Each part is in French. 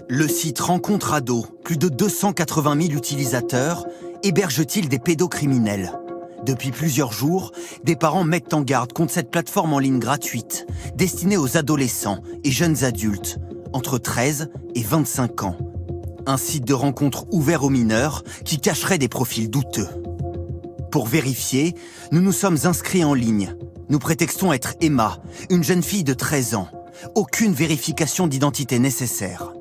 Le site Rencontre Ados, plus de 280 000 utilisateurs, héberge-t-il des pédocriminels? Depuis plusieurs jours, des parents mettent en garde contre cette plateforme en ligne gratuite, destinée aux adolescents et jeunes adultes, entre 13 et 25 ans. Un site de rencontre ouvert aux mineurs qui cacherait des profils douteux. Pour vérifier, nous nous sommes inscrits en ligne. Nous prétextons être Emma, une jeune fille de 13 ans. Aucune vérification d'identité nécessaire.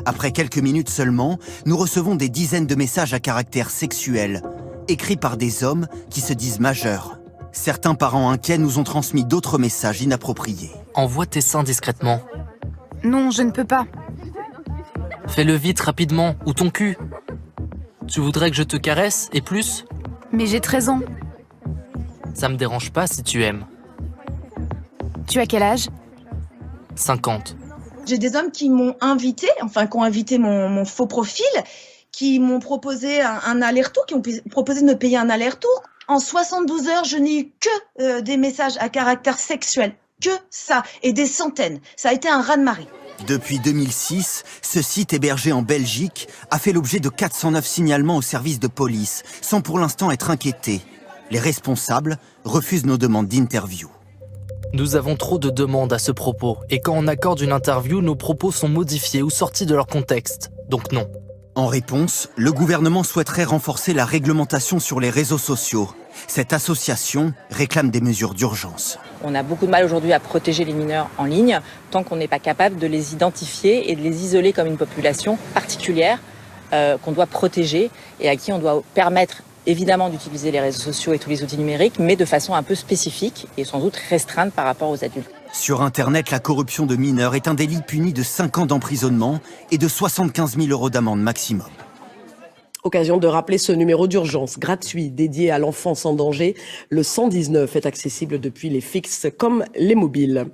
Après quelques minutes seulement, nous recevons des dizaines de messages à caractère sexuel, écrits par des hommes qui se disent majeurs. Certains parents inquiets nous ont transmis d'autres messages inappropriés. Envoie tes seins discrètement. Non, je ne peux pas. Fais-le vite, rapidement, ou ton cul. Tu voudrais que je te caresse, et plus? Mais j'ai 13 ans. Ça me dérange pas si tu aimes. Tu as quel âge? 50. J'ai des hommes qui m'ont invité, qui ont invité mon faux profil, qui m'ont proposé un aller-retour, qui ont proposé de me payer un aller-retour. En 72 heures, je n'ai eu que des messages à caractère sexuel. Que ça. Et des centaines. Ça a été un raz-de-marée. Depuis 2006, ce site hébergé en Belgique a fait l'objet de 409 signalements au service de police, sans pour l'instant être inquiétés. Les responsables refusent nos demandes d'interview. Nous avons trop de demandes à ce propos, et quand on accorde une interview, nos propos sont modifiés ou sortis de leur contexte. Donc non. En réponse, le gouvernement souhaiterait renforcer la réglementation sur les réseaux sociaux. Cette association réclame des mesures d'urgence. On a beaucoup de mal aujourd'hui à protéger les mineurs en ligne, tant qu'on n'est pas capable de les identifier et de les isoler comme une population particulière qu'on doit protéger et à qui on doit permettre évidemment d'utiliser les réseaux sociaux et tous les outils numériques, mais de façon un peu spécifique et sans doute restreinte par rapport aux adultes. Sur Internet, la corruption de mineurs est un délit puni de 5 ans d'emprisonnement et de 75 000 € d'amende maximum. Occasion de rappeler ce numéro d'urgence gratuit dédié à l'enfance en danger. Le 119 est accessible depuis les fixes comme les mobiles.